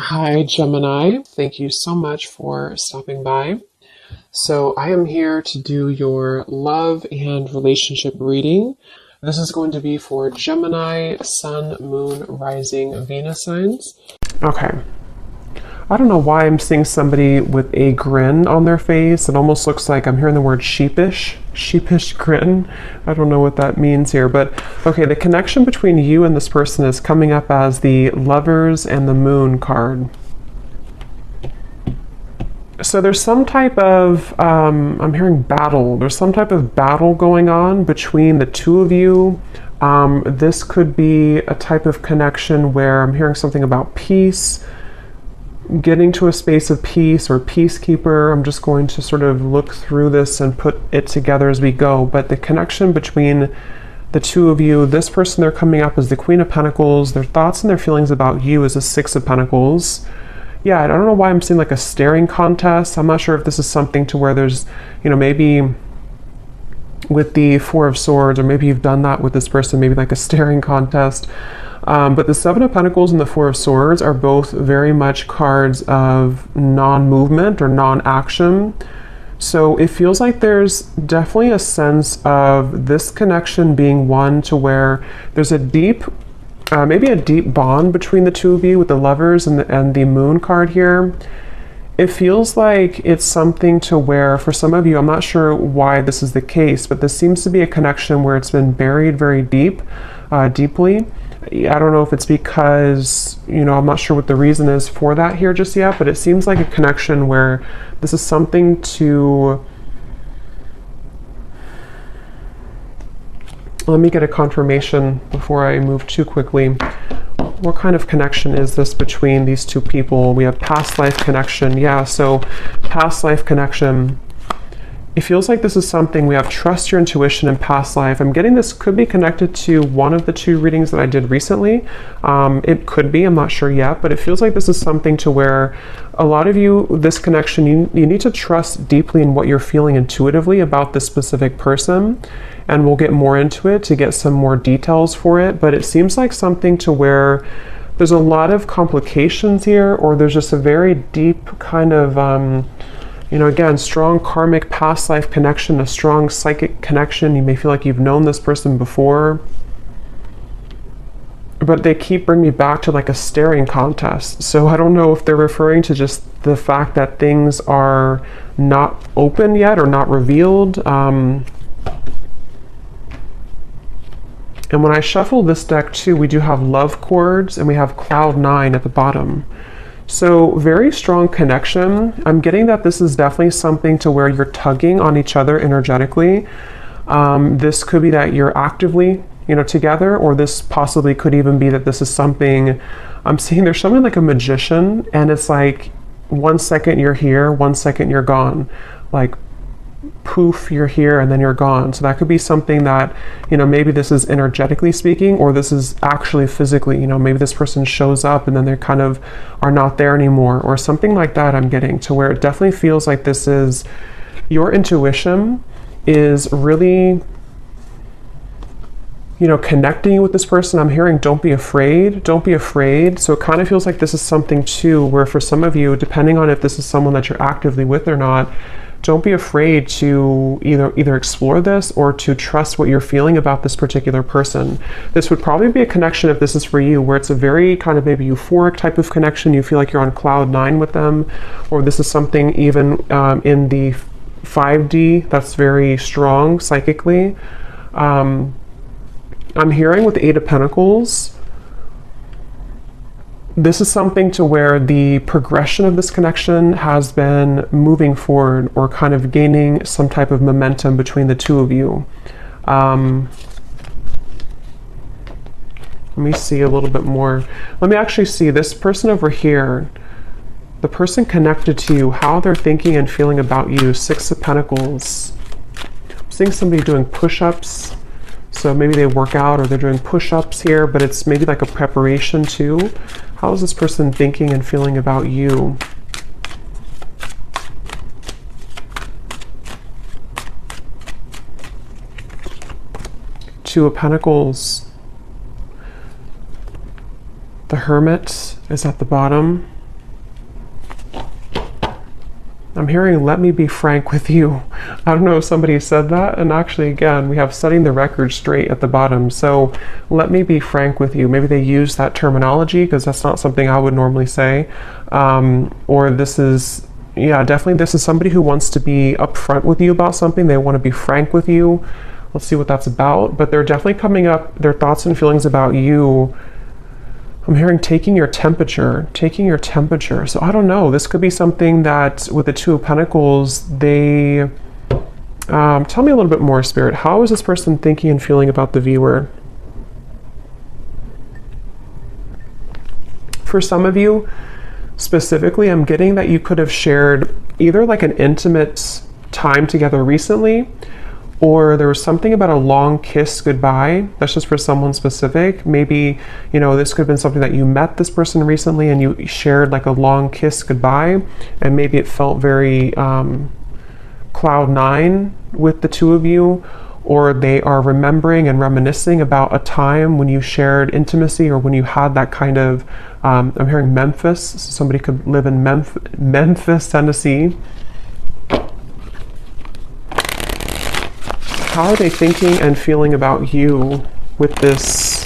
Hi, Gemini. Thank you so much for stopping by. So, I am here to do your love and relationship reading. This is going to be for Gemini, Sun, Moon, Rising, Venus signs. Okay. I don't know why I'm seeing somebody with a grin on their face. It almost looks like I'm hearing the word sheepish grin. I don't know what that means here, but okay, the connection between you and this person is coming up as the Lovers and the Moon card. So there's some type of, I'm hearing battle. There's some type of battle going on between the two of you. This could be a type of connection where I'm hearing something about peace, getting to a space of peace or peacekeeper. I'm just going to sort of look through this and put it together as we go. But the connection between the two of you, this person, they're coming up as the Queen of Pentacles. Their thoughts and their feelings about you is a Six of Pentacles. Yeah, I don't know why I'm seeing like a staring contest. I'm not sure if this is something to where there's, maybe with the Four of Swords, or maybe you've done that with this person, maybe like a staring contest. But the Seven of Pentacles and the Four of Swords are both very much cards of non-movement or non-action. So it feels like there's definitely a sense of this connection being one to where there's a deep, maybe a deep bond between the two of you with the Lovers and the Moon card here. It feels like it's something to where, for some of you, I'm not sure why this is the case, but this seems to be a connection where it's been buried very deeply. I don't know if it's because, I'm not sure what the reason is for that here just yet, but it seems like a connection where this is something to... Let me get a confirmation before I move too quickly. What kind of connection is this between these two people? We have past life connection. Yeah, so past life connection. It feels like this is something we have trust your intuition in past life. I'm getting this could be connected to one of the two readings that I did recently. It could be, I'm not sure yet, but it feels like this is something to where a lot of you, this connection, you need to trust deeply in what you're feeling intuitively about this specific person. And we'll get more into it to get some more details for it. But it seems like something to where there's a lot of complications here, or there's just a very deep kind of, again, strong karmic past life connection, a strong psychic connection. You may feel like you've known this person before, but they keep bringing me back to like a staring contest. So I don't know if they're referring to just the fact that things are not open yet or not revealed. And when I shuffle this deck too, we do have love chords and we have cloud 9 at the bottom. So very strong connection. I'm getting that this is definitely something to where you're tugging on each other energetically. This could be that you're actively, together, or this possibly could even be that this is something, I'm seeing there's something like a magician, and it's like 1 second you're here, 1 second you're gone. Like poof, you're here and then you're gone. So that could be something that, maybe this is energetically speaking, or this is actually physically, maybe this person shows up and then they kind of are not there anymore, or something like that. I'm getting to where it definitely feels like this is your intuition is really, connecting you with this person. I'm hearing don't be afraid. So it kind of feels like this is something too where for some of you, depending on if this is someone that you're actively with or not, don't be afraid to either explore this or to trust what you're feeling about this particular person. This would probably be a connection, if this is for you, where it's a very kind of maybe euphoric type of connection. You feel like you're on cloud 9 with them, or this is something even in the 5D that's very strong psychically. I'm hearing with the Eight of Pentacles, this is something to where the progression of this connection has been moving forward, or kind of gaining some type of momentum between the two of you. Let me see a little bit more. Let me actually see this person over here, the person connected to you, how they're thinking and feeling about you. Six of Pentacles. I'm seeing somebody doing push-ups. So maybe they work out or they're doing push-ups here, but it's maybe like a preparation too. How is this person thinking and feeling about you? Two of Pentacles. The Hermit is at the bottom. I'm hearing, let me be frank with you. I don't know if somebody said that. And actually, again, we have setting the record straight at the bottom. So let me be frank with you. Maybe they use that terminology because that's not something I would normally say. Or this is, yeah, definitely this is somebody who wants to be upfront with you about something. They want to be frank with you. Let's see what that's about. But they're definitely coming up, their thoughts and feelings about you. I'm hearing taking your temperature. So I don't know. This could be something that with the Two of Pentacles, they... tell me a little bit more, Spirit. How is this person thinking and feeling about the viewer? For some of you, specifically, I'm getting that you could have shared either like an intimate time together recently, or there was something about a long kiss goodbye. That's just for someone specific. Maybe, you know, this could have been something that you met this person recently and you shared like a long kiss goodbye, and maybe it felt very cloud nine with the two of you, or they are remembering and reminiscing about a time when you shared intimacy or when you had that kind of, I'm hearing Memphis. Somebody could live in Memphis, Tennessee. How are they thinking and feeling about you with this?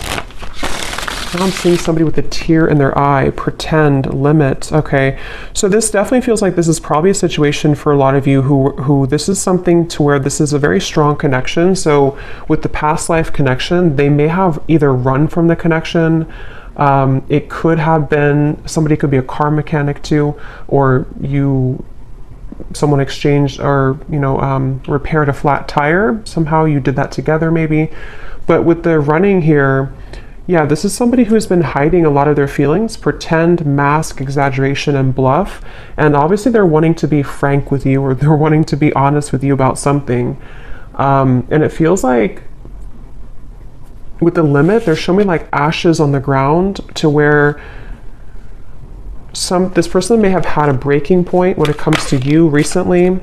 Now I'm seeing somebody with a tear in their eye, pretend, limit. Okay, so this definitely feels like this is probably a situation for a lot of you who this is something to where this is a very strong connection. So with the past life connection, they may have either run from the connection. It could have been, somebody could be a car mechanic too, or someone exchanged or, you know, repaired a flat tire. Somehow you did that together maybe. But with the running here, yeah, this is somebody who's been hiding a lot of their feelings, pretend, mask, exaggeration, and bluff. And obviously they're wanting to be frank with you, or they're wanting to be honest with you about something. And it feels like with the limit, they're showing me like ashes on the ground, to where this person may have had a breaking point when it comes to you recently.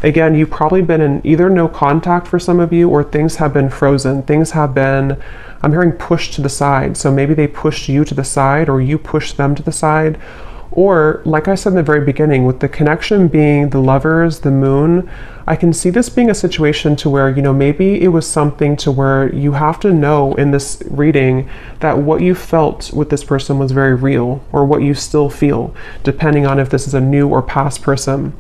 Again, you've probably been in either no contact for some of you, or things have been frozen. Things have been, I'm hearing, pushed to the side. So maybe they pushed you to the side, or you pushed them to the side. Or, like I said in the very beginning, with the connection being the Lovers, the Moon, I can see this being a situation to where, you know, maybe it was something to where you have to know in this reading that what you felt with this person was very real, or what you still feel, depending on if this is a new or past person.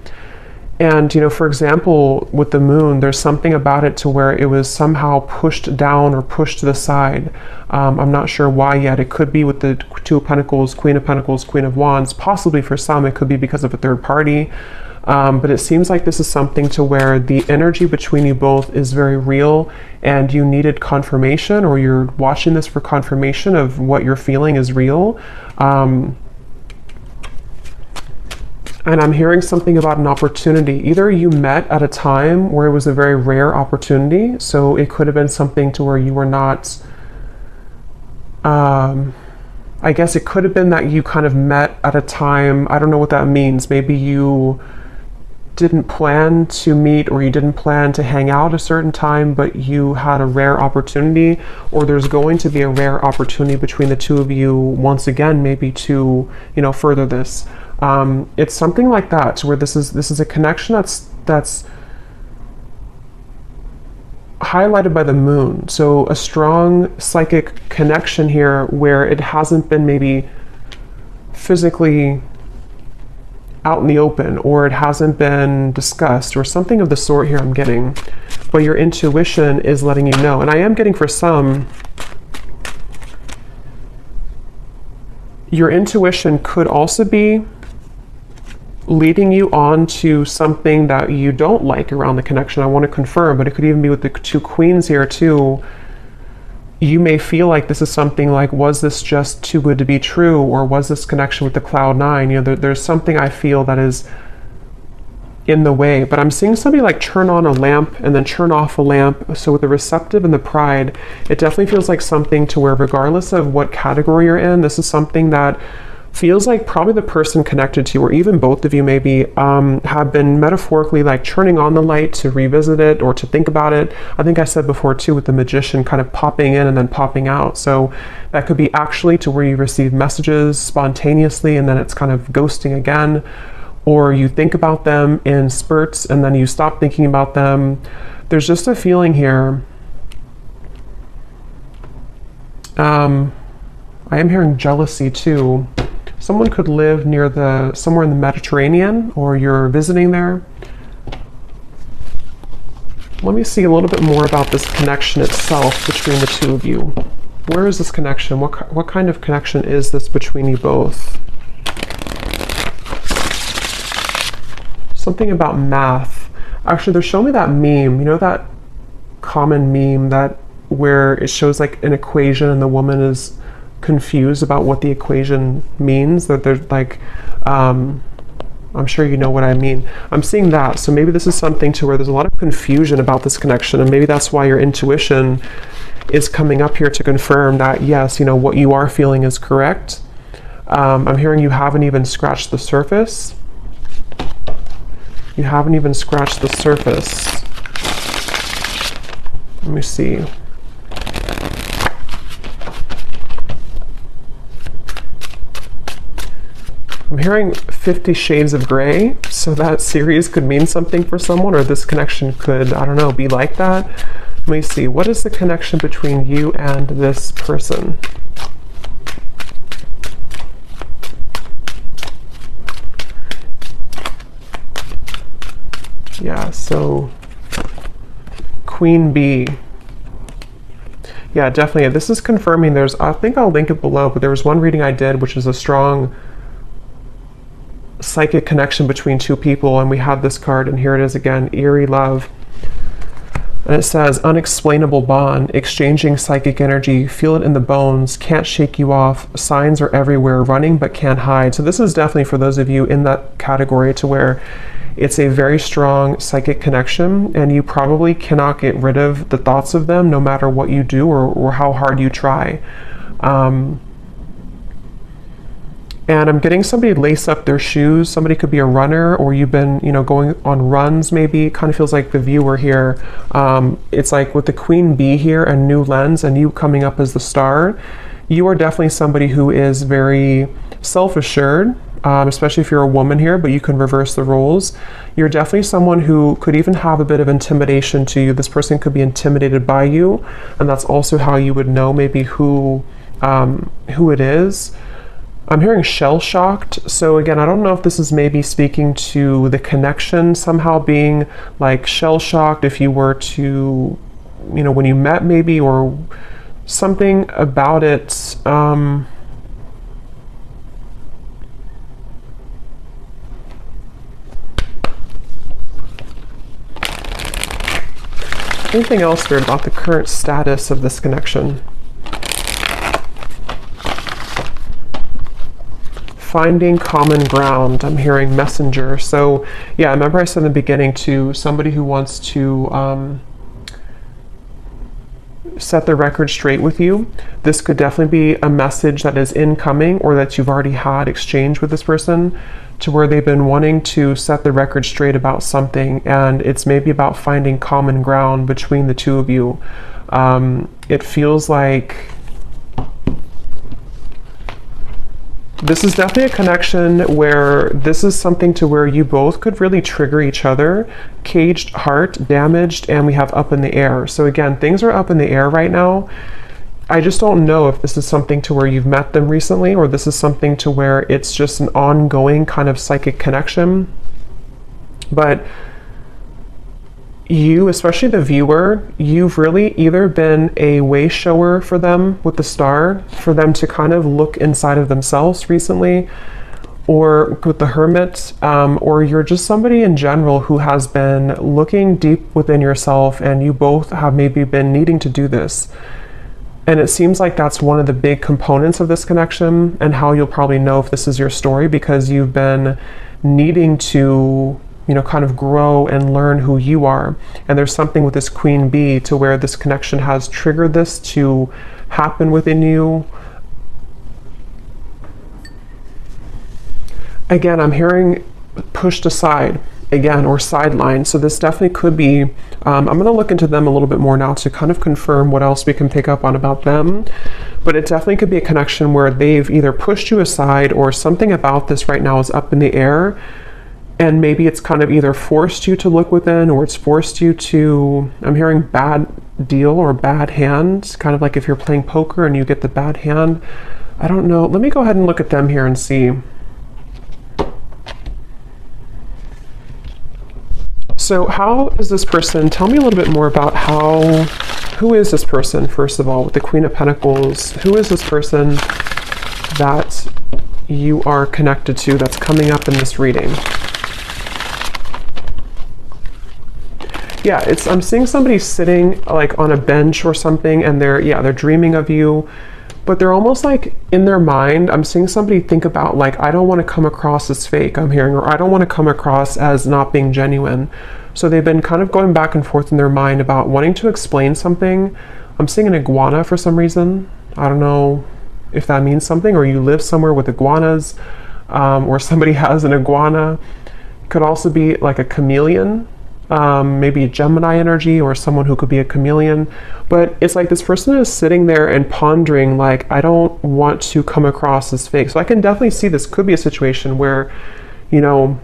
And, you know, for example, with the Moon, there's something about it to where it was somehow pushed down or pushed to the side. I'm not sure why yet. It could be with the Two of Pentacles, Queen of Wands. Possibly for some, it could be because of a third party. But it seems like this is something to where the energy between you both is very real, and you needed confirmation, or you're watching this for confirmation of what you're feeling is real. And I'm hearing something about an opportunity. Either you met at a time where it was a very rare opportunity. So it could have been something to where you were not, I guess it could have been that you kind of met at a time. I don't know what that means. Maybe you didn't plan to meet, or you didn't plan to hang out a certain time, but you had a rare opportunity, or there's going to be a rare opportunity between the two of you once again, maybe to, you know, further this. It's something like that, where this is a connection that's highlighted by the Moon. So a strong psychic connection here, where it hasn't been maybe physically out in the open, or it hasn't been discussed, or something of the sort here I'm getting. But your intuition is letting you know. And I am getting, for some, your intuition could also be leading you on to something that you don't like around the connection. I want to confirm, but it could even be with the two Queens here too. You may feel like this is something like, was this just too good to be true? Or was this connection with the Cloud Nine? You know, there's something I feel that is in the way. But I'm seeing somebody like turn on a lamp and then turn off a lamp. So with the Receptive and the Pride, it definitely feels like something to where, regardless of what category you're in, this is something that feels like probably the person connected to you, or even both of you maybe, have been metaphorically like turning on the light to revisit it or to think about it. I think I said before too, with the Magician kind of popping in and then popping out. So that could be actually to where you receive messages spontaneously and then it's kind of ghosting again. or you think about them in spurts and then you stop thinking about them. There's just a feeling here. I am hearing jealousy too. Someone could live near somewhere in the Mediterranean, or you're visiting there. Let me see a little bit more about this connection itself between the two of you. Where is this connection? What kind of connection is this between you both? Something about math. Actually, they're showing me that meme. You know that common meme where it shows like an equation and the woman is confused about what the equation means? That they're like, I'm sure you know what I mean. I'm seeing that. So maybe this is something to where there's a lot of confusion about this connection, and maybe that's why your intuition is coming up here to confirm that, yes, you know, what you are feeling is correct. I'm hearing you haven't even scratched the surface. You haven't even scratched the surface. Let me see. I'm hearing 50 Shades of Grey, so that series could mean something for someone, or this connection could, I don't know, be like that. Let me see. What is the connection between you and this person? Yeah, so Queen Bee. Yeah, definitely. This is confirming I think I'll link it below, but there was one reading I did, which is a strong psychic connection between two people, and we had this card, and here it is again, Eerie Love. And it says, unexplainable bond, exchanging psychic energy, feel it in the bones, can't shake you off, signs are everywhere, running but can't hide. So this is definitely for those of you in that category to where it's a very strong psychic connection, and you probably cannot get rid of the thoughts of them no matter what you do or how hard you try. And I'm getting somebody lace up their shoes. Somebody could be a runner, or you've been, you know, going on runs maybe. It kind of feels like the viewer here. It's like with the Queen Bee here and New Lens and you coming up as the star, you are definitely somebody who is very self-assured, especially if you're a woman here, but you can reverse the roles. You're definitely someone who could even have a bit of intimidation to you. This person could be intimidated by you, and that's also how you would know maybe who it is. I'm hearing shell-shocked. So again, I don't know if this is maybe speaking to the connection somehow being like shell-shocked if you were to, you know, when you met maybe, or something about it. Anything else weird about the current status of this connection? Finding common ground. I'm hearing messenger. So yeah, remember I said in the beginning to somebody who wants to set the record straight with you. This could definitely be a message that is incoming, or that you've already had exchange with this person, to where they've been wanting to set the record straight about something, and it's maybe about finding common ground between the two of you. It feels like this is definitely a connection where this is something to where you both could really trigger each other. Caged heart, damaged, and we have up in the air. So again, things are up in the air right now. I just don't know if this is something to where you've met them recently, or this is something to where it's just an ongoing kind of psychic connection. But you, especially the viewer, you've really either been a way shower for them with the star, for them to kind of look inside of themselves recently, or with the Hermit, or you're just somebody in general who has been looking deep within yourself, and you both have maybe been needing to do this. And it seems like that's one of the big components of this connection, and how you'll probably know if this is your story, because you've been needing to, you know, kind of grow and learn who you are. And there's something with this Queen Bee to where this connection has triggered this to happen within you. Again, I'm hearing pushed aside again, or sidelined. So this definitely could be, I'm going to look into them a little bit more now to kind of confirm what else we can pick up on about them. But it definitely could be a connection where they've either pushed you aside, or something about this right now is up in the air. And maybe it's kind of either forced you to look within, or it's forced you to, I'm hearing bad deal or bad hand, kind of like if you're playing poker and you get the bad hand. I don't know. Let me go ahead and look at them here and see. So how is this person, tell me a little bit more about who is this person, first of all, with the Queen of Pentacles? Who is this person that you are connected to that's coming up in this reading? Yeah, I'm seeing somebody sitting like on a bench or something, and they're dreaming of you, but they're almost like in their mind, I'm seeing somebody think about like, I don't want to come across as fake, I'm hearing, or I don't want to come across as not being genuine. So they've been kind of going back and forth in their mind about wanting to explain something. I'm seeing an iguana for some reason. I don't know if that means something, or you live somewhere with iguanas, or somebody has an iguana. It could also be like a chameleon. Maybe a Gemini energy, or someone who could be a chameleon. But it's like this person is sitting there and pondering like, I don't want to come across as fake. So I can definitely see this could be a situation where, you know,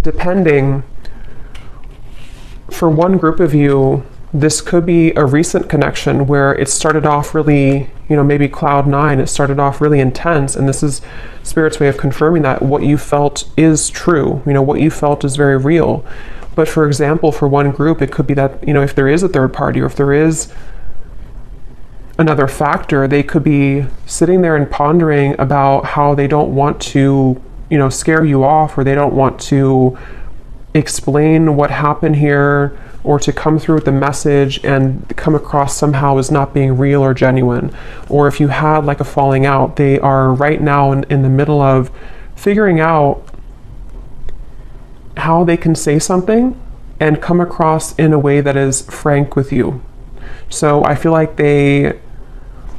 depending, for one group of you, this could be a recent connection where it started off really, you know, maybe cloud nine, it started off really intense, and this is Spirit's way of confirming that what you felt is true, you know, what you felt is very real. But for example, for one group, it could be that, you know, if there is a third party, or if there is another factor, they could be sitting there and pondering about how they don't want to, you know, scare you off, or they don't want to explain what happened here, or to come through with the message and come across somehow as not being real or genuine. Or if you had like a falling out, they are right now in the middle of figuring out how they can say something and come across in a way that is frank with you. So I feel like they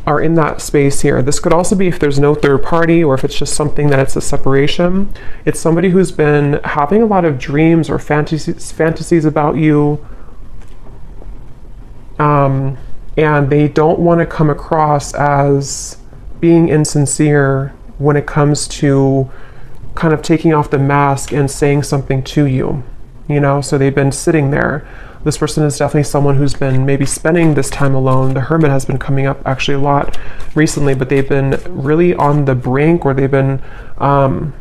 are in that space here. This could also be if there's no third party, or if it's just something that it's a separation. It's somebody who's been having a lot of dreams or fantasies about you, and they don't want to come across as being insincere when it comes to kind of taking off the mask and saying something to you, you know. So they've been sitting there. This person is definitely someone who's been maybe spending this time alone. The Hermit has been coming up actually a lot recently, but they've been really on the brink, or they've been I'm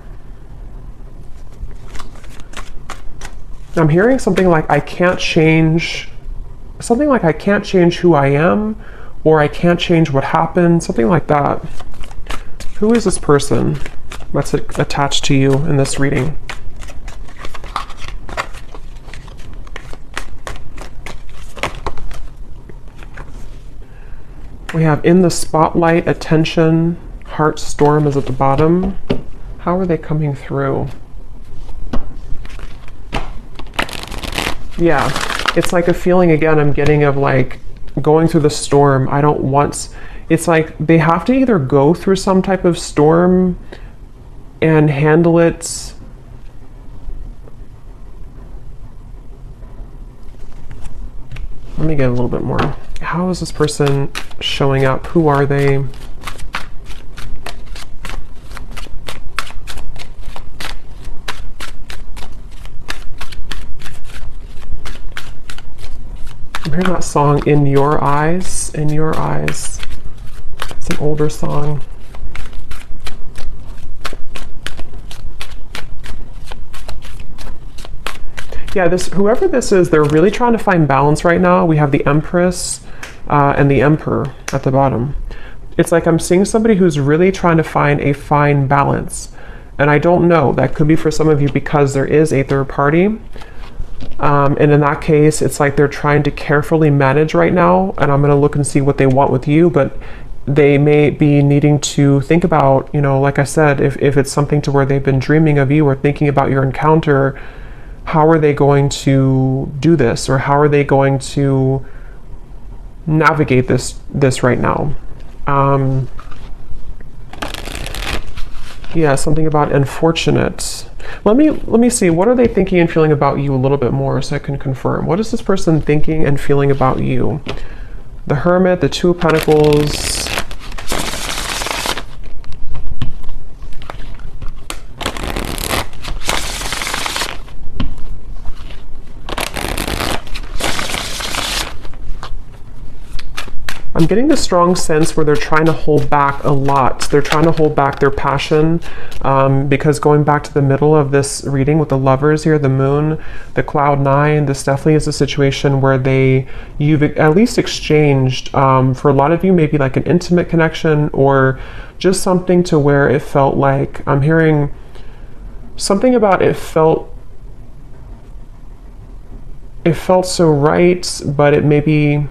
hearing something like I can't change who I am, or I can't change what happened, something like that. Who is this person that's attached to you in this reading? We have in the spotlight, attention, heart storm is at the bottom. How are they coming through? Yeah, it's like a feeling again I'm getting of like going through the storm. I don't want, it's like they have to either go through some type of storm and handle it. Let me get a little bit more. How is this person showing up? Who are they? I'm hearing that song, In Your Eyes, In Your Eyes. It's an older song. Yeah, whoever this is, they're really trying to find balance right now. We have the Empress and the Emperor at the bottom. It's like I'm seeing somebody who's really trying to find a fine balance. And I don't know, that could be for some of you because there is a third party. And in that case, it's like they're trying to carefully manage right now. And I'm going to look and see what they want with you. But they may be needing to think about, you know, like I said, if it's something to where they've been dreaming of you or thinking about your encounter, how are they going to do this, or how are they going to navigate this right now? Yeah, something about unfortunate. Let me see, what are they thinking and feeling about you a little bit more so I can confirm. What is this person thinking and feeling about you? The Hermit, the Two of Pentacles. I'm getting the strong sense where they're trying to hold back a lot. They're trying to hold back their passion, because going back to the middle of this reading with the lovers here, the moon, the cloud 9, this definitely is a situation where you've at least exchanged, for a lot of you, maybe like an intimate connection or just something to where it felt like, I'm hearing something about it felt so right, but it maybe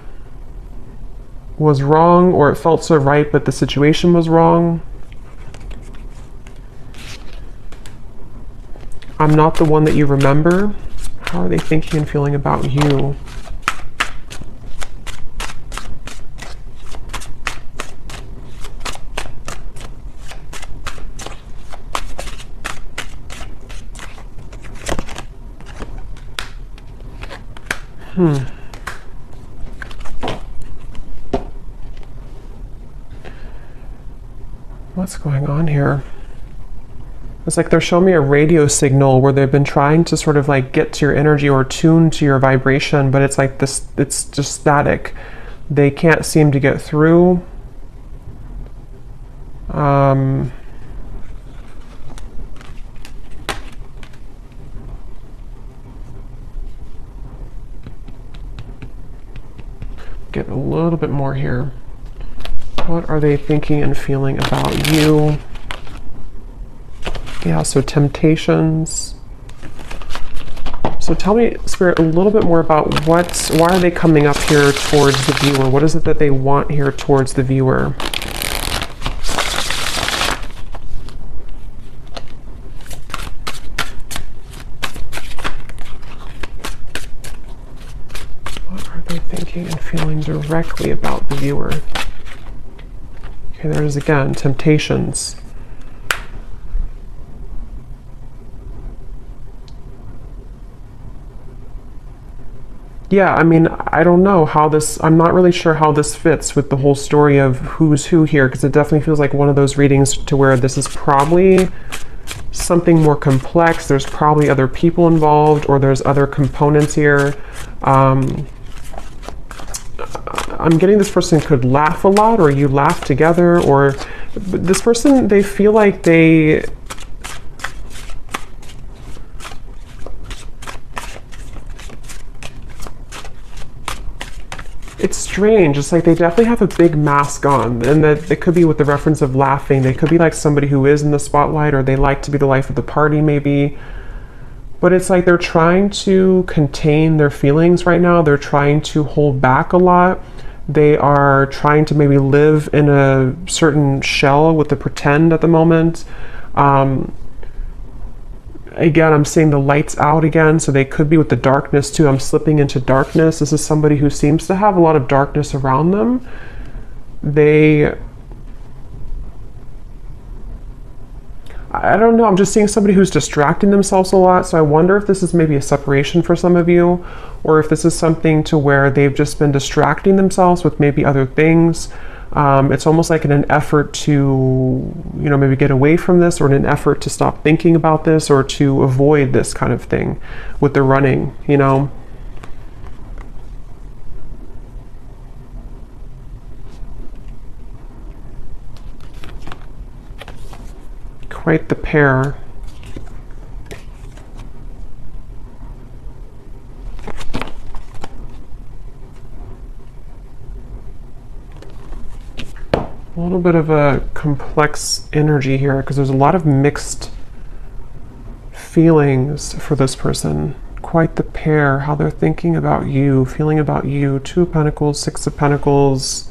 was wrong, or it felt so right but the situation was wrong. I'm not the one that you remember. How are they thinking and feeling about you? What's going on here? It's like they're showing me a radio signal where they've been trying to sort of like get to your energy or tune to your vibration, but it's like this, it's just static. They can't seem to get through. Get a little bit more here. What are they thinking and feeling about you? Yeah, so temptations. So tell me, Spirit, a little bit more about why are they coming up here towards the viewer? What is it that they want here towards the viewer? What are they thinking and feeling directly about the viewer? Okay, there's again, temptations. Yeah, I mean, I don't know how this, I'm not really sure how this fits with the whole story of who's who here, because it definitely feels like one of those readings to where this is probably something more complex. There's probably other people involved, or there's other components here. I'm getting this person could laugh a lot, or you laugh together, or this person, they feel like they... It's strange. It's like they definitely have a big mask on, and that it could be with the reference of laughing. They could be like somebody who is in the spotlight, or they like to be the life of the party maybe. But it's like they're trying to contain their feelings right now. They're trying to hold back a lot. They are trying to maybe live in a certain shell with the pretend at the moment. Again, I'm seeing the lights out again, so they could be with the darkness too. I'm slipping into darkness. This is somebody who seems to have a lot of darkness around them. I don't know, I'm just seeing somebody who's distracting themselves a lot, so I wonder if this is maybe a separation for some of you, or if this is something to where they've just been distracting themselves with maybe other things. It's almost like in an effort to, you know, maybe get away from this, or in an effort to stop thinking about this, or to avoid this kind of thing with the running, you know. Quite the pair. A little bit of a complex energy here, because there's a lot of mixed feelings for this person. Quite the pair, how they're thinking about you, feeling about you. 2 of Pentacles, 6 of Pentacles.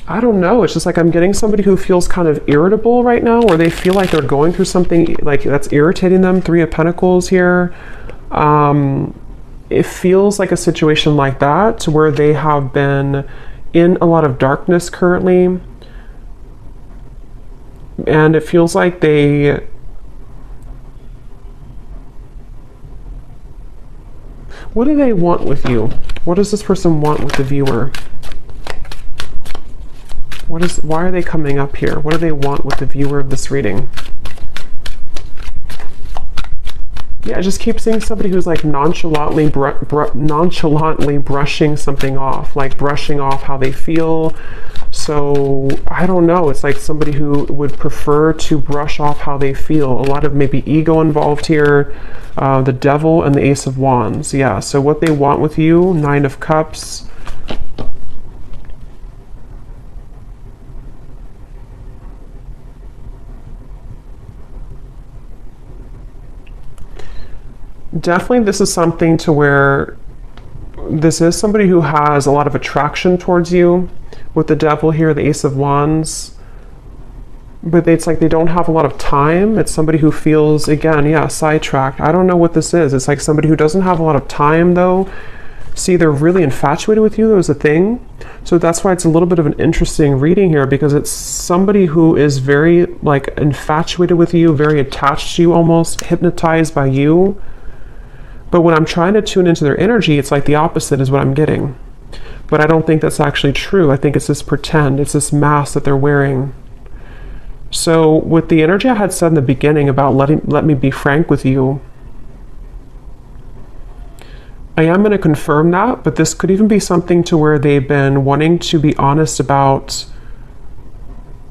I don't know, it's just like I'm getting somebody who feels kind of irritable right now, or they feel like they're going through something like that's irritating them. 3 of Pentacles here. It feels like a situation like that, where they have been in a lot of darkness currently. And it feels like they... What do they want with you? What does this person want with the viewer? Why are they coming up here? What do they want with the viewer of this reading? Yeah, I just keep seeing somebody who's like nonchalantly brushing something off, like brushing off how they feel. So I don't know, it's like somebody who would prefer to brush off how they feel. A lot of maybe ego involved here. The Devil and the Ace of Wands. Yeah, so what they want with you, Nine of Cups. Definitely this is something to where this is somebody who has a lot of attraction towards you. With the Devil here, the Ace of Wands. But it's like they don't have a lot of time. It's somebody who feels, again, yeah, sidetracked. I don't know what this is. It's like somebody who doesn't have a lot of time though. See, they're really infatuated with you. There was a thing. So that's why it's a little bit of an interesting reading here, because it's somebody who is very like infatuated with you, very attached to you, almost hypnotized by you. But when I'm trying to tune into their energy, it's like the opposite is what I'm getting. But I don't think that's actually true. I think it's this pretend, it's this mask that they're wearing. So with the energy I had said in the beginning about let me be frank with you, I am going to confirm that, but this could even be something to where they've been wanting to be honest about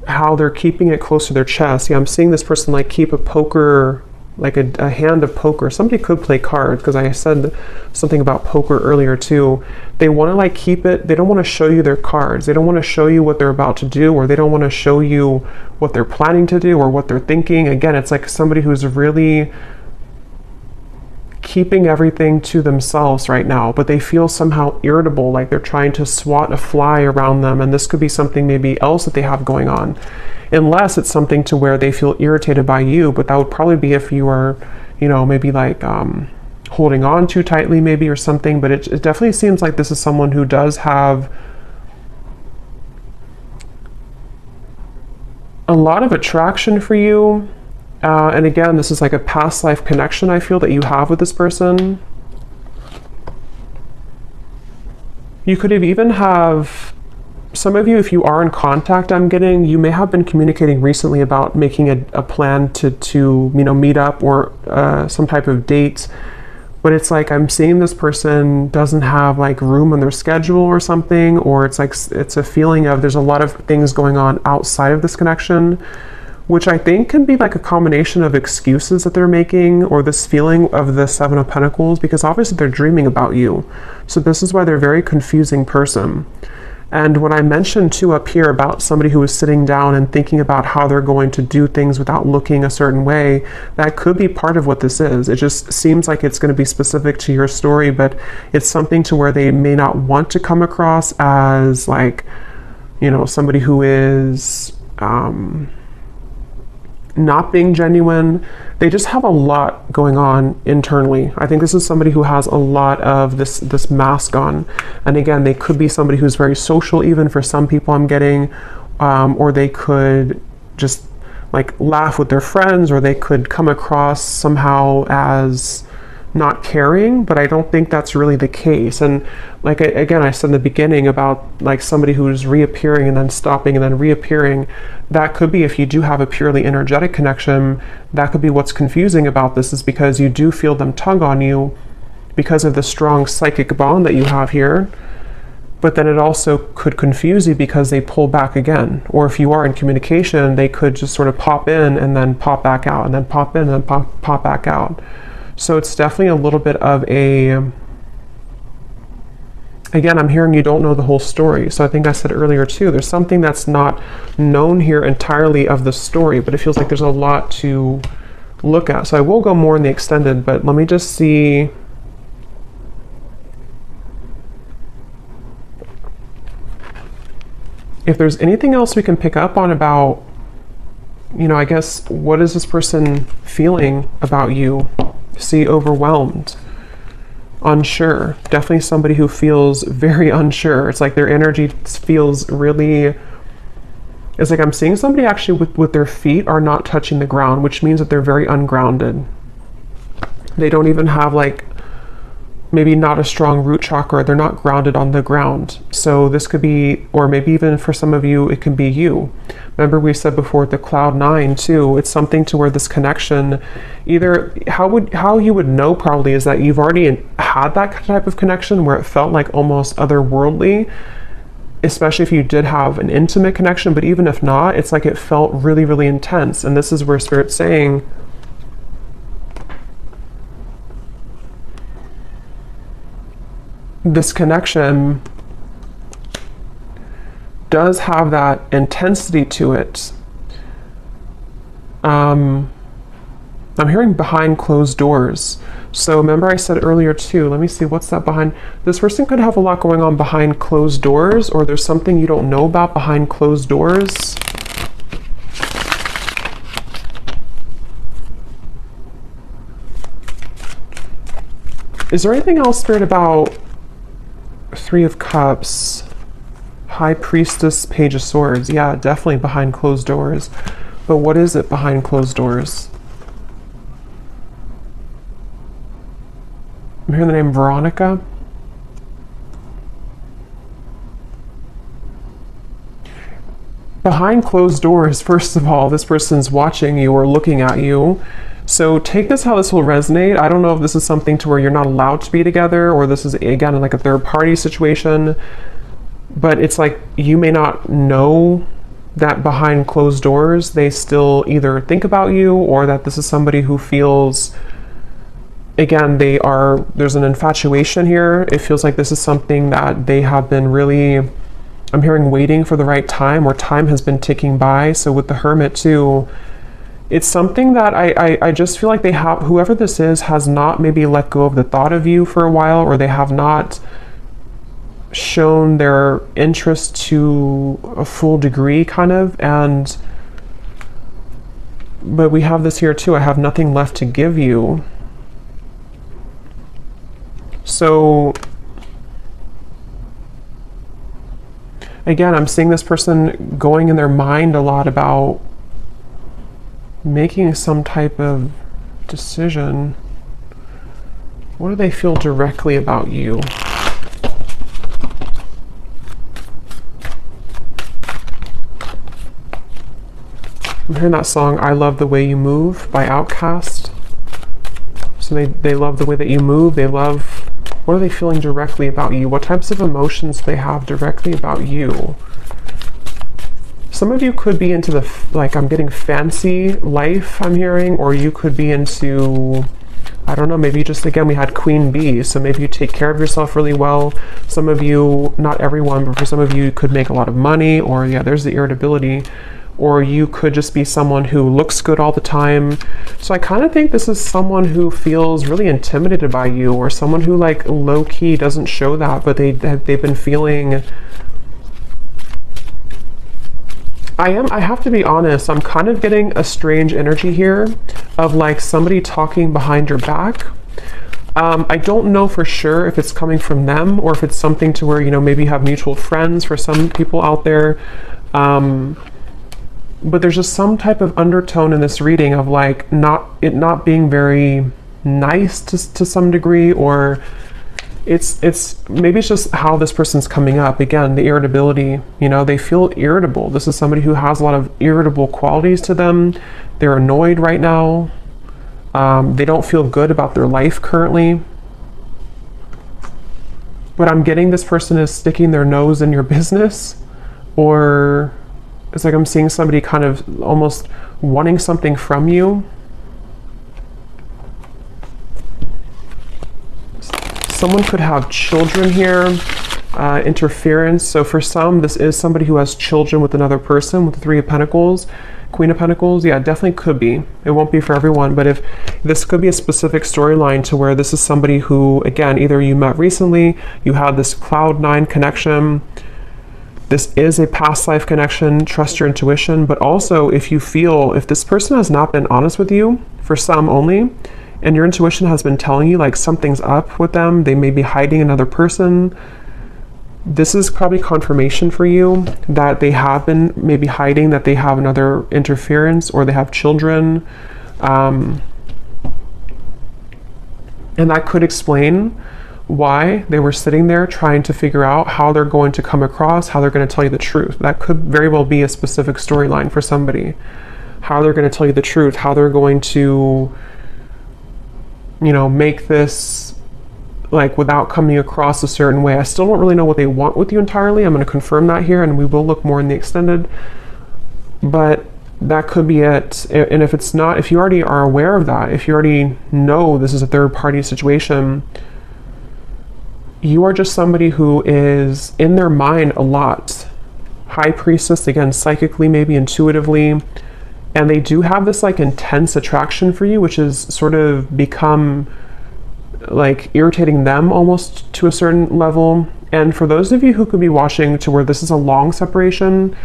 how they're keeping it close to their chest. Yeah, I'm seeing this person like keep a poker, like a hand of poker. Somebody could play cards, because I said something about poker earlier too. They want to like keep it, they don't want to show you their cards. They don't want to show you what they're about to do, or they don't want to show you what they're planning to do or what they're thinking. Again, it's like somebody who's really keeping everything to themselves right now, but they feel somehow irritable, like they're trying to swat a fly around them. And this could be something maybe else that they have going on, unless it's something to where they feel irritated by you. But that would probably be if you are, you know, maybe like holding on too tightly maybe or something. But it definitely seems like this is someone who does have a lot of attraction for you. And again, this is like a past life connection I feel that you have with this person. You could have even have, some of you, if you are in contact, I'm getting, you may have been communicating recently about making a plan to you know, meet up or some type of date. But it's like I'm seeing this person doesn't have like room on their schedule or something, or it's like it's a feeling of there's a lot of things going on outside of this connection, which I think can be like a combination of excuses that they're making, or this feeling of the Seven of Pentacles, because obviously they're dreaming about you. So this is why they're a very confusing person. And when I mentioned too up here about somebody who is sitting down and thinking about how they're going to do things without looking a certain way, that could be part of what this is. It just seems like it's going to be specific to your story, but it's something to where they may not want to come across as like, you know, somebody who is not being genuine. They just have a lot going on internally. I think this is somebody who has a lot of this mask on. And again, they could be somebody who's very social, even for some people I'm getting, or they could just like laugh with their friends, or they could come across somehow as not caring, but I don't think that's really the case. And like again, I said in the beginning about like somebody who's reappearing and then stopping and then reappearing. That could be, if you do have a purely energetic connection, that could be what's confusing about this, is because you do feel them tug on you because of the strong psychic bond that you have here. But then it also could confuse you because they pull back again. Or if you are in communication, they could just sort of pop in and then pop back out, and then pop in and then pop back out. So it's definitely a little bit of a, again, I'm hearing you don't know the whole story. So I think I said earlier too, there's something that's not known here entirely of the story, but it feels like there's a lot to look at. So I will go more in the extended, but let me just see. If there's anything else we can pick up on about, you know, I guess, what is this person feeling about you? See, overwhelmed, unsure. Definitely somebody who feels very unsure. It's like their energy feels really, it's like I'm seeing somebody actually with their feet are not touching the ground, which means that they're very ungrounded. They don't even have like, maybe not a strong root chakra. They're not grounded on the ground. So this could be, or maybe even for some of you, it can be you. Remember we said before the cloud 9 too. It's something to where this connection, either how you would know probably is that you've already had that type of connection where it felt like almost otherworldly, especially if you did have an intimate connection. But even if not, it's like it felt really, really intense. And this is where Spirit's saying, this connection does have that intensity to it. I'm hearing behind closed doors. So remember I said earlier too, let me see, what's that behind? This person could have a lot going on behind closed doors, or there's something you don't know about behind closed doors. Is there anything else, Spirit, about Three of Cups? High Priestess, Page of Swords. Yeah, definitely behind closed doors. But what is it behind closed doors? I'm hearing the name Veronica. Behind closed doors, first of all, this person's watching you or looking at you. So take this how this will resonate. I don't know if this is something to where you're not allowed to be together, or this is, again, like a third party situation. But it's like you may not know that behind closed doors they still either think about you, or that this is somebody who feels, again, there's an infatuation here. It feels like this is something that they have been really, I'm hearing, waiting for the right time, or time has been ticking by. So with the Hermit too, it's something that I just feel like they have, whoever this is has not maybe let go of the thought of you for a while, or they have not shown their interest to a full degree, kind of. But we have this here too, I have nothing left to give you. So again, I'm seeing this person going in their mind a lot about making some type of decision. What do they feel directly about you? I'm hearing that song, I Love the Way You Move by Outkast. So they love the way that you move. They love, what are they feeling directly about you? What types of emotions they have directly about you? Some of you could be into the, like, I'm getting fancy life, I'm hearing, or you could be into, I don't know, maybe just, again, we had Queen Bee, so maybe you take care of yourself really well. Some of you, not everyone, but for some of you, could make a lot of money, or yeah, there's the irritability. Or you could just be someone who looks good all the time. So I kind of think this is someone who feels really intimidated by you, or someone who, like, low-key doesn't show that, but they've been feeling, I have to be honest, I'm kind of getting a strange energy here of like somebody talking behind your back. I don't know for sure if it's coming from them, or if it's something to where, you know, maybe you have mutual friends for some people out there. But there's just some type of undertone in this reading of like not being very nice to some degree, or it's maybe it's just how this person's coming up. Again, the irritability, you know, they feel irritable. This is somebody who has a lot of irritable qualities to them. They're annoyed right now. They don't feel good about their life currently. But I'm getting this person is sticking their nose in your business, or it's like I'm seeing somebody kind of almost wanting something from you. Someone could have children here, interference. So for some, this is somebody who has children with another person, with the Three of Pentacles, Queen of Pentacles. Yeah, definitely could be. It won't be for everyone, but if this could be a specific storyline to where this is somebody who, again, either you met recently, you had this Cloud 9 connection. This is a past life connection, trust your intuition, but also if you feel, if this person has not been honest with you, for some only, and your intuition has been telling you like something's up with them, they may be hiding another person, this is probably confirmation for you that they have been maybe hiding, that they have another interference, or they have children. And that could explain why they were sitting there trying to figure out how they're going to come across, how they're going to tell you the truth. That could very well be a specific storyline for somebody. How they're going to tell you the truth, how they're going to, you know, make this like without coming across a certain way. I still don't really know what they want with you entirely. I'm going to confirm that here, and we will look more in the extended. But that could be it. And if it's not, if you already are aware of that, if you already know this is a third party situation, you are just somebody who is in their mind a lot. High priestess, again, psychically, maybe intuitively. And they do have this like intense attraction for you, which is sort of become like irritating them almost to a certain level. And for those of you who could be watching to where this is a long separation,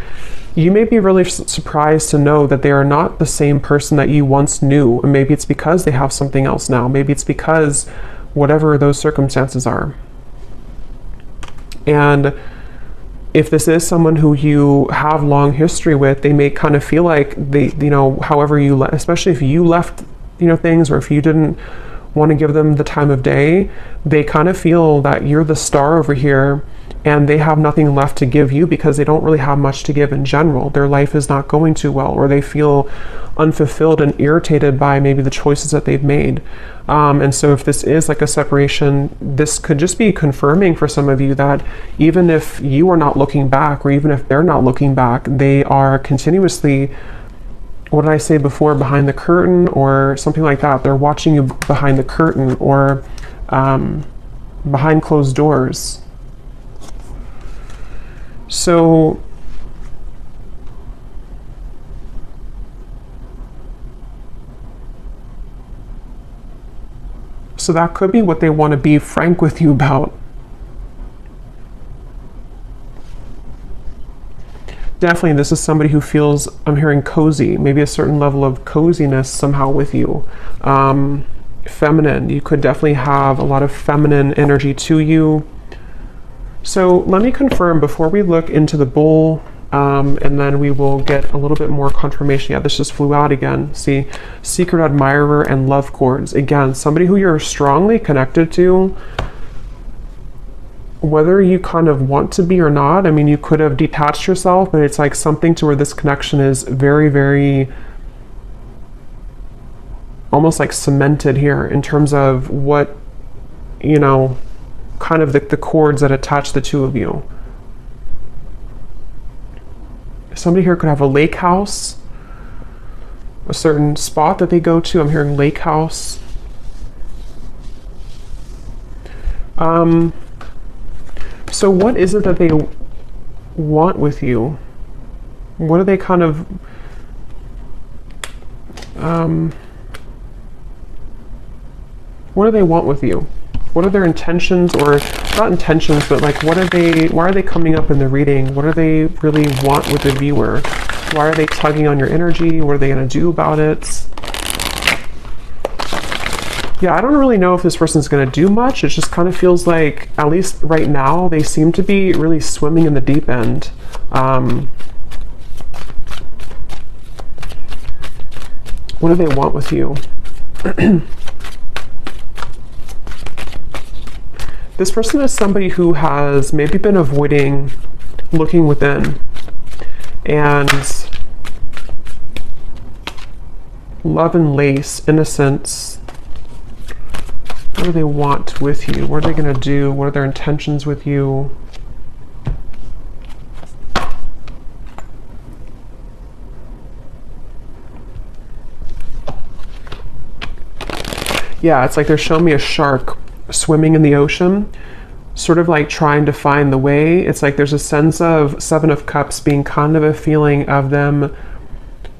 you may be really surprised to know that they are not the same person that you once knew. And maybe it's because they have something else now. Maybe it's because whatever those circumstances are. And if this is someone who you have long history with, they may kind of feel like they, you know, however you, especially if you left, you know, things, or if you didn't want to give them the time of day, they kind of feel that you're the star over here and they have nothing left to give you because they don't really have much to give in general. Their life is not going too well, or they feel unfulfilled and irritated by maybe the choices that they've made. And so if this is like a separation, this could just be confirming for some of you that even if you are not looking back, or even if they're not looking back, they are continuously, what did I say before, behind the curtain or something like that. They're watching you behind the curtain, or behind closed doors. So that could be what they want to be frank with you about. Definitely, this is somebody who feels, I'm hearing cozy, maybe a certain level of coziness somehow with you. Feminine, you could definitely have a lot of feminine energy to you. So let me confirm before we look into the bull, and then we will get a little bit more confirmation. Yeah, this just flew out again. See, secret admirer and love cords. Again, somebody who you're strongly connected to, whether you kind of want to be or not. I mean, you could have detached yourself, but it's like something to where this connection is very, very almost like cemented here in terms of what, you know, kind of the cords that attach the two of you. Somebody here could have a lake house, a certain spot that they go to. I'm hearing lake house. So what is it that they want with you? What do they kind of, what do they want with you? What are their intentions, or not intentions, but like what are they, why are they coming up in the reading? What do they really want with the viewer? Why are they tugging on your energy? What are they going to do about it? Yeah, I don't really know if this person's going to do much. It just kind of feels like, at least right now, they seem to be really swimming in the deep end. What do they want with you? This person is somebody who has maybe been avoiding looking within, and love and lace, innocence. What do they want with you? What are they going to do? What are their intentions with you? Yeah, it's like they're showing me a shark swimming in the ocean, sort of like trying to find the way. It's like there's a sense of Seven of Cups being kind of a feeling of them.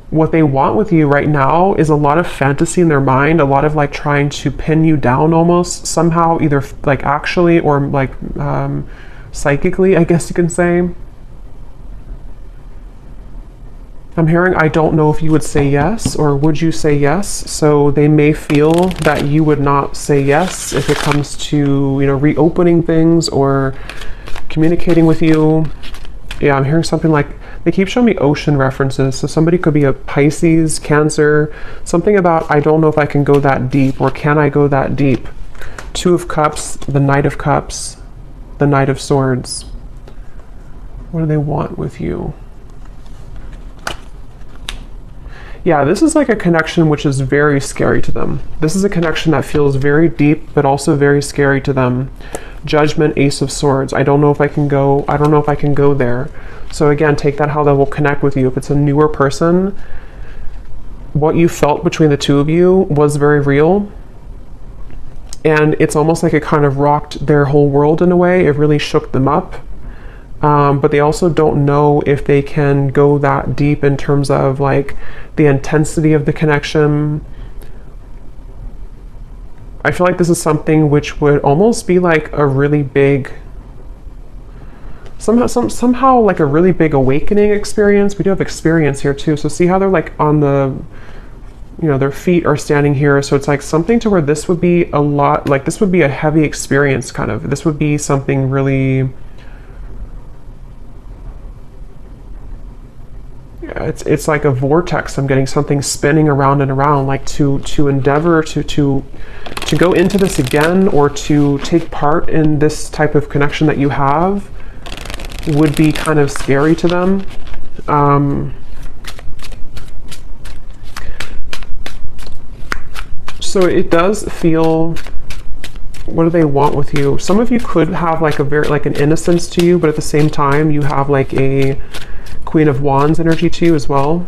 What they want with you right now is a lot of fantasy in their mind, a lot of like trying to pin you down almost somehow, either like actually or like psychically, I guess you can say. I'm hearing, I don't know if you would say yes, or would you say yes? So they may feel that you would not say yes if it comes to, you know, reopening things or communicating with you. Yeah, I'm hearing something like, they keep showing me ocean references. So somebody could be a Pisces, Cancer, something about, I don't know if I can go that deep, or can I go that deep? Two of Cups, the Knight of Cups, the Knight of Swords. What do they want with you? Yeah, this is like a connection which is very scary to them. This is a connection that feels very deep, but also very scary to them. Judgment, Ace of Swords. I don't know if I can go there. So again, take that how that will connect with you. If it's a newer person, what you felt between the two of you was very real. And it's almost like it kind of rocked their whole world in a way. It really shook them up. But they also don't know if they can go that deep in terms of like the intensity of the connection. I feel like this is something which would almost be like a really big, somehow like a really big awakening experience. We do have experience here too. So see how they're like on the, you know, their feet are standing here. So it's like something to where this would be a lot, like this would be a heavy experience kind of. This would be something really, it's like a vortex. I'm getting something spinning around and around, like to endeavor to go into this again, or to take part in this type of connection that you have would be kind of scary to them. So it does feel, what do they want with you? Some of you could have like a very, like an innocence to you, but at the same time you have like a Queen of Wands energy to you as well.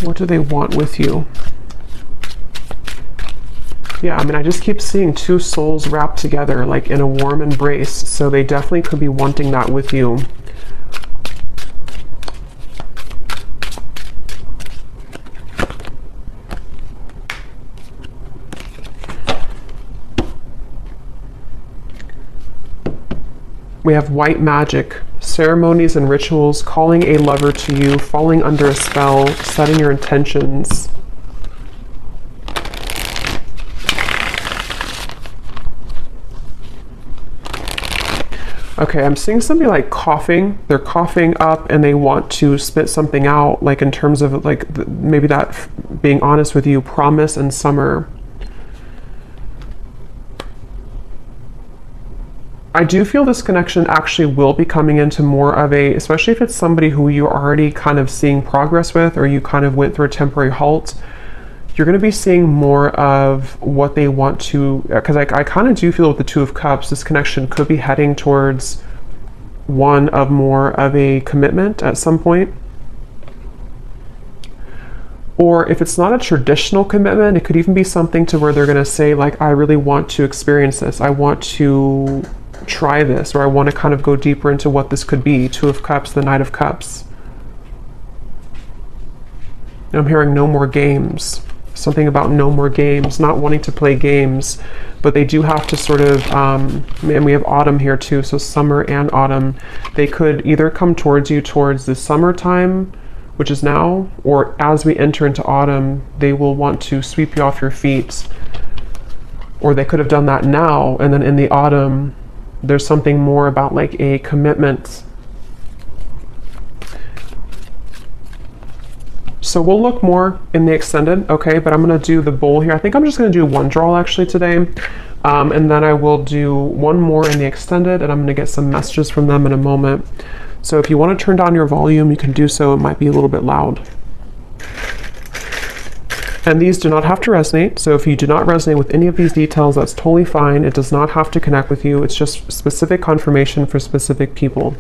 What do they want with you? Yeah, I mean, I just keep seeing two souls wrapped together like in a warm embrace. So they definitely could be wanting that with you. We have white magic, ceremonies and rituals, calling a lover to you, falling under a spell, setting your intentions. Okay, I'm seeing somebody like coughing. They're coughing up and they want to spit something out, like in terms of like maybe that, being honest with you, promise and summer. I do feel this connection actually will be coming into more of a, especially if it's somebody who you're already kind of seeing progress with, or you kind of went through a temporary halt, you're going to be seeing more of what they want to, because I kind of do feel with the Two of Cups, this connection could be heading towards one of more of a commitment at some point. Or if it's not a traditional commitment, it could even be something to where they're going to say like, I really want to experience this. I want to try this, or I want to kind of go deeper into what this could be. Two of Cups, the Knight of Cups. And I'm hearing no more games. Something about no more games, not wanting to play games, but they do have to sort of, and we have autumn here too, so summer and autumn. They could either come towards you towards the summertime, which is now, or as we enter into autumn, they will want to sweep you off your feet. Or they could have done that now, and then in the autumn, there's something more about like a commitment. So we'll look more in the extended, okay, but I'm going to do the bowl here. I think I'm just going to do one draw actually today, and then I will do one more in the extended, and I'm going to get some messages from them in a moment. So if you want to turn down your volume, you can do so. It might be a little bit loud. And these do not have to resonate. So if you do not resonate with any of these details, that's totally fine. It does not have to connect with you. It's just specific confirmation for specific people.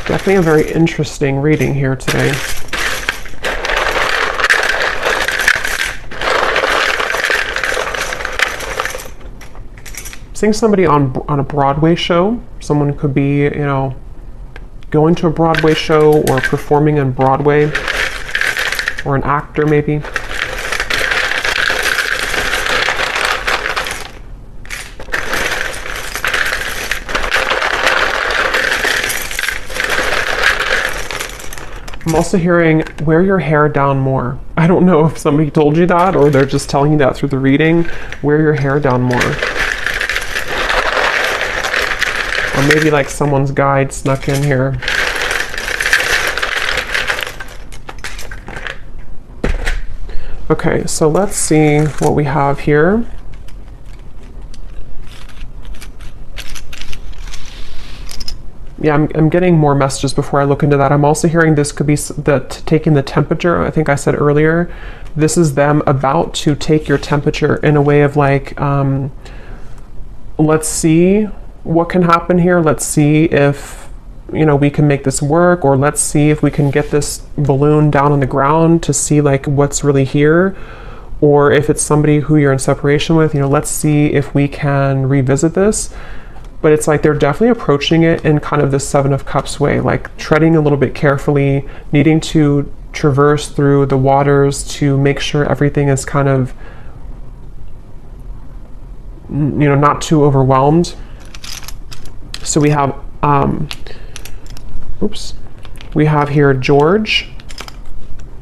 Definitely a very interesting reading here today. Seeing somebody on a Broadway show. Someone could be, you know, going to a Broadway show or performing on Broadway, or an actor maybe. I'm also hearing wear your hair down more. I don't know if somebody told you that or they're just telling you that through the reading. Wear your hair down more. Or maybe like someone's guide snuck in here. Okay, so let's see what we have here. Yeah, I'm getting more messages before I look into that. I'm also hearing this could be taking the temperature. I think I said earlier, this is them about to take your temperature in a way of like, let's see what can happen here. Let's see if, you know, we can make this work, or let's see if we can get this balloon down on the ground to see like what's really here. Or if it's somebody who you're in separation with, you know, let's see if we can revisit this. But it's like they're definitely approaching it in kind of the Seven of Cups way, like treading a little bit carefully, needing to traverse through the waters to make sure everything is kind of, you know, not too overwhelmed. So we have, we have here George,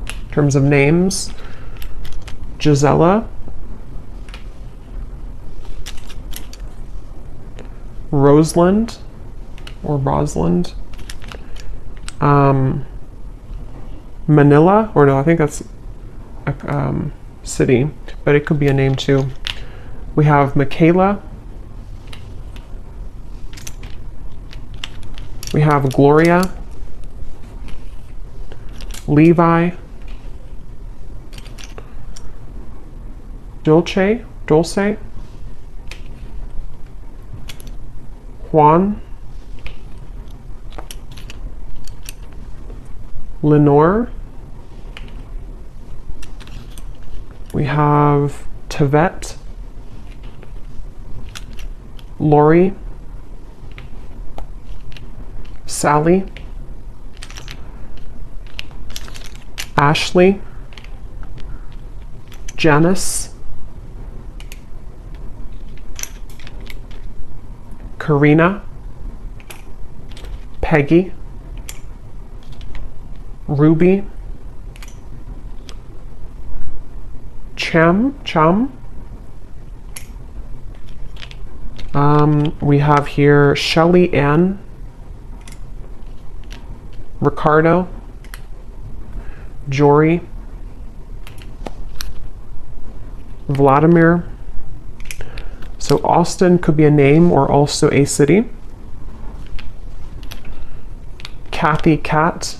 in terms of names, Gisela, Rosalind, or Rosalind, Manila, or no, I think that's a city, but it could be a name too. We have Michaela, we have Gloria, Levi, Dulce, Juan, Lenore, we have Tevet, Lori, Sally, Ashley, Janice, Karina, Peggy, Ruby, Chum. We have here Shelly Ann, Ricardo, Jory, Vladimir. So Austin could be a name or also a city. Kathy Cat.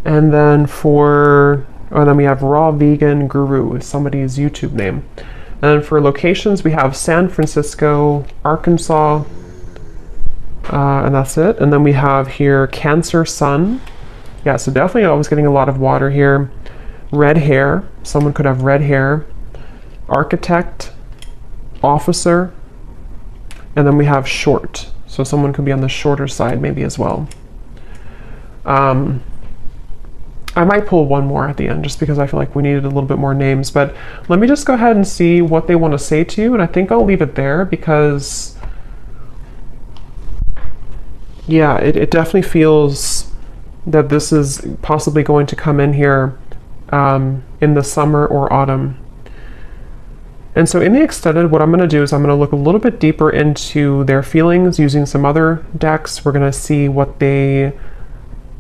And then then we have Raw Vegan Guru, is somebody's YouTube name. And then for locations, we have San Francisco, Arkansas, and that's it. And then we have here Cancer Sun. Yeah, so definitely I was getting a lot of water here. Red hair, someone could have red hair. Architect, officer, and then we have short. So someone could be on the shorter side maybe as well. I might pull one more at the end just because I feel like we needed a little bit more names, but let me just go ahead and see what they want to say to you, and I think I'll leave it there because, yeah, it definitely feels that this is possibly going to come in here in the summer or autumn. And so in the extended, what I'm going to do is I'm going to look a little bit deeper into their feelings using some other decks. We're going to see what they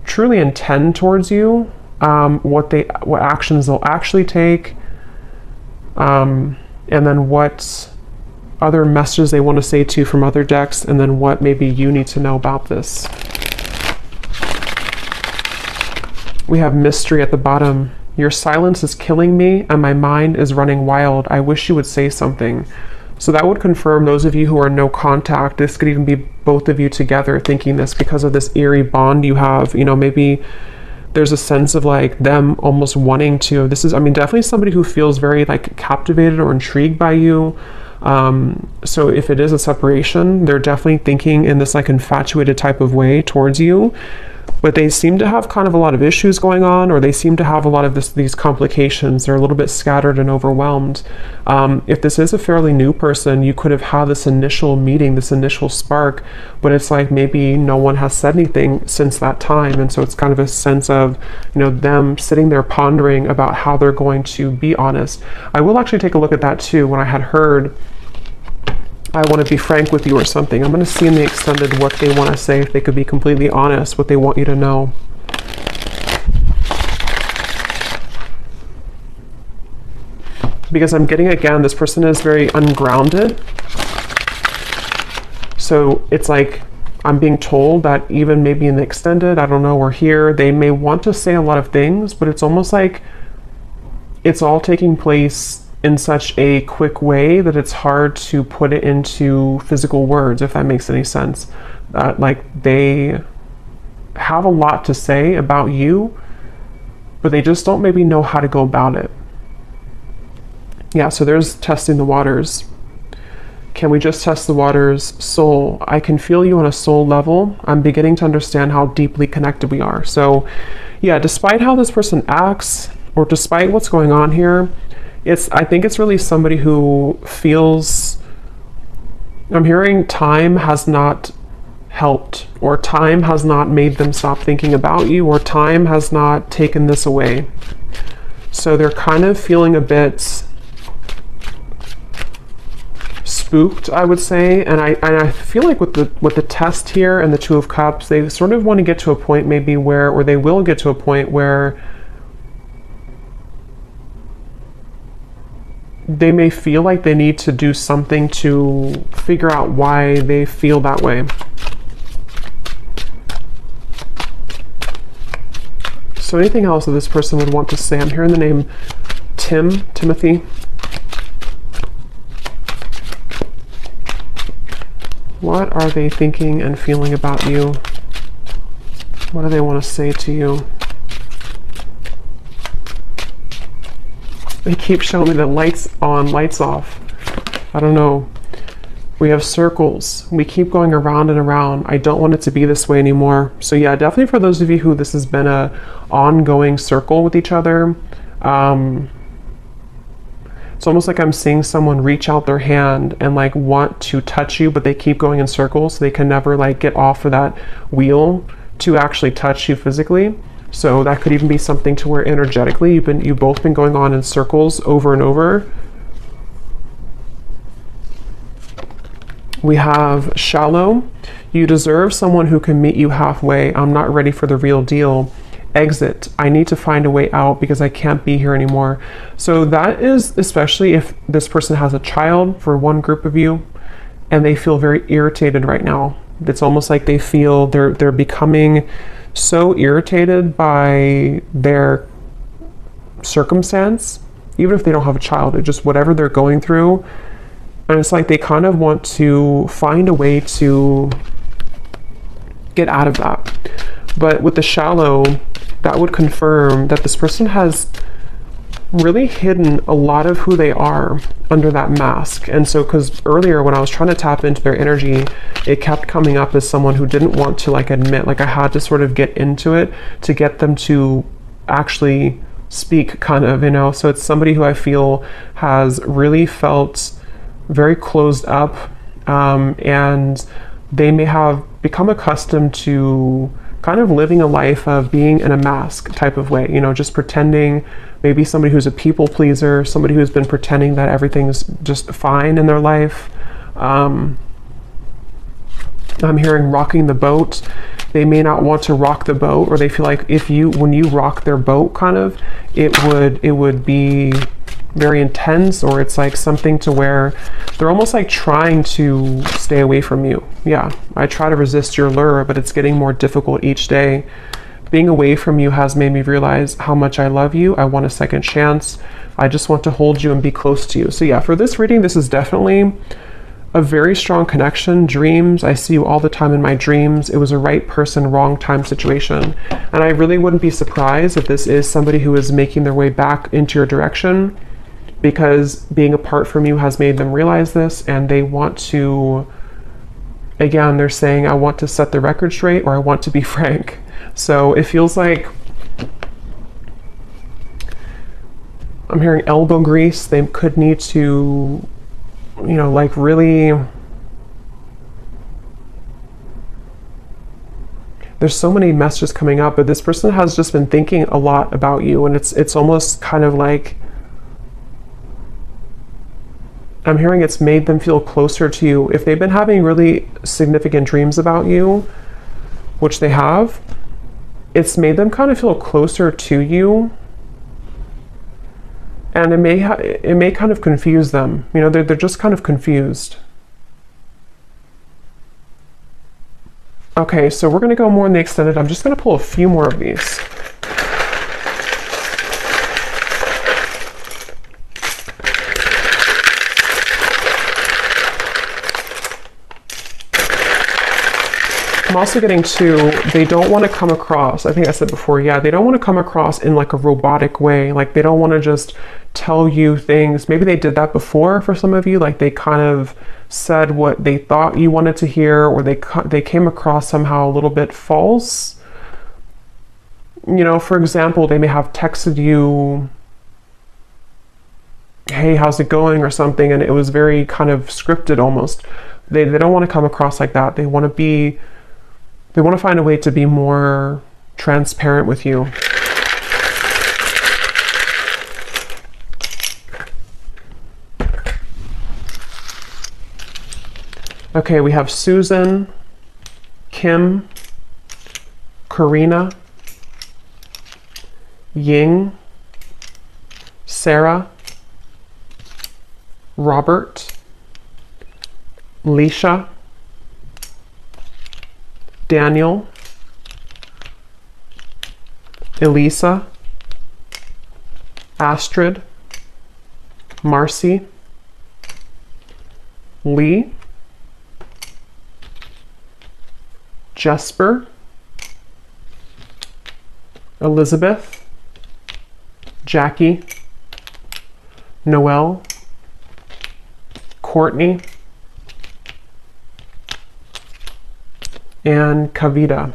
truly intend towards you, what actions they'll actually take, and then what other messages they want to say to you from other decks, and then what maybe you need to know about this. We have mystery at the bottom. Your silence is killing me and my mind is running wild. I wish you would say something. So that would confirm those of you who are no contact. This could even be both of you together thinking this because of this eerie bond you have. You know, maybe there's a sense of like them almost wanting to. This is, I mean, definitely somebody who feels very like captivated or intrigued by you. So if it is a separation, they're definitely thinking in this like infatuated type of way towards you. But they seem to have kind of a lot of issues going on, or they seem to have a lot of these complications. They're a little bit scattered and overwhelmed. If this is a fairly new person, you could have had this initial meeting, this initial spark, but it's like maybe no one has said anything since that time. And so it's kind of a sense of, you know, them sitting there pondering about how they're going to be honest. I will actually take a look at that too. When I had heard I want to be frank with you or something. I'm going to see in the extended what they want to say, if they could be completely honest, what they want you to know. Because I'm getting, again, this person is very ungrounded. So it's like I'm being told that even maybe in the extended, I don't know, or here, they may want to say a lot of things, but it's almost like it's all taking place in such a quick way that it's hard to put it into physical words, if that makes any sense. Like they have a lot to say about you, but they just don't maybe know how to go about it. Yeah, so there's testing the waters. Can we just test the waters? Soul. I can feel you on a soul level. I'm beginning to understand how deeply connected we are. So yeah, despite how this person acts, or despite what's going on here, I think it's really somebody who feels, I'm hearing time has not helped, or time has not made them stop thinking about you, or time has not taken this away. So they're kind of feeling a bit spooked, I would say. And I feel like with the test here and the Two of Cups, they sort of want to get to a point maybe where, or they will get to a point where they may feel like they need to do something to figure out why they feel that way. So anything else that this person would want to say? I'm hearing the name Timothy. What are they thinking and feeling about you? What do they want to say to you? They keep showing me the lights on, lights off. I don't know. We have circles. We keep going around and around. I don't want it to be this way anymore. So yeah, definitely for those of you who this has been a ongoing circle with each other. It's almost like I'm seeing someone reach out their hand and like want to touch you, but they keep going in circles. So they can never like get off of that wheel to actually touch you physically. So that could even be something to where energetically you've both been going on in circles over and over. We have shallow. You deserve someone who can meet you halfway. I'm not ready for the real deal. Exit. I need to find a way out because I can't be here anymore. So that is especially if this person has a child, for one group of you, and they feel very irritated right now. It's almost like they feel they're becoming so irritated by their circumstance, even if they don't have a child, it's just whatever they're going through. And it's like they kind of want to find a way to get out of that. But with the shallow, that would confirm that this person has really hidden a lot of who they are under that mask. And so, because earlier when I was trying to tap into their energy, it kept coming up as someone who didn't want to like admit, like I had to sort of get into it to get them to actually speak, kind of, you know. So it's somebody who I feel has really felt very closed up, and they may have become accustomed to kind of living a life of being in a mask type of way, you know, just pretending. Maybe somebody who's a people pleaser, somebody who's been pretending that everything's just fine in their life. I'm hearing rocking the boat. They may not want to rock the boat, or they feel like when you rock their boat, kind of, it would be very intense, or it's like something to where they're almost like trying to stay away from you. Yeah, I try to resist your lure, but it's getting more difficult each day. Being away from you has made me realize how much I love you. I want a second chance. I just want to hold you and be close to you. So yeah, for this reading, this is definitely a very strong connection. Dreams, I see you all the time in my dreams. It was a right person, wrong time situation. And I really wouldn't be surprised if this is somebody who is making their way back into your direction, because being apart from you has made them realize this, and they want to, again, they're saying, I want to set the record straight, or I want to be frank. So it feels like I'm hearing elbow grease. They could need to, you know, like really, there's so many messages coming up, but this person has just been thinking a lot about you, and it's almost kind of like I'm hearing it's made them feel closer to you. If they've been having really significant dreams about you, which they have, it's made them kind of feel closer to you. And it may kind of confuse them. You know, they're just kind of confused. Okay, so we're going to go more in the extended. I'm just going to pull a few more of these. I'm also getting to, they don't want to come across, I think I said before, yeah, they don't want to come across in like a robotic way. Like they don't want to just tell you things. Maybe they did that before for some of you. Like they kind of said what they thought you wanted to hear, or they came across somehow a little bit false. You know, for example, they may have texted you, hey, how's it going, or something, and it was very kind of scripted almost. They don't want to come across like that. They want to find a way to be more transparent with you. Okay, we have Susan, Kim, Karina, Ying, Sarah, Robert, Leisha, Daniel, Elisa, Astrid, Marcy, Lee, Jesper, Elizabeth, Jackie, Noelle, Courtney, and Kavita.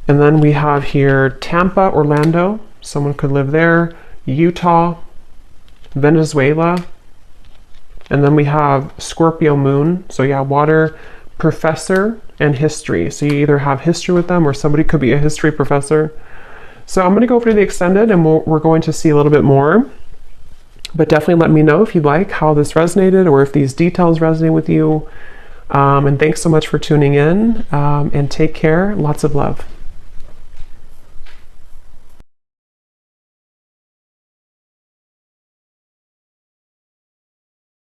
And then we have here Tampa, Orlando, someone could live there, Utah, Venezuela, and then we have Scorpio moon, so yeah, water, professor, and history. So you either have history with them or somebody could be a history professor. So I'm going to go over to the extended and we're going to see a little bit more. But definitely let me know if you like how this resonated or if these details resonate with you. And thanks so much for tuning in, and take care. Lots of love.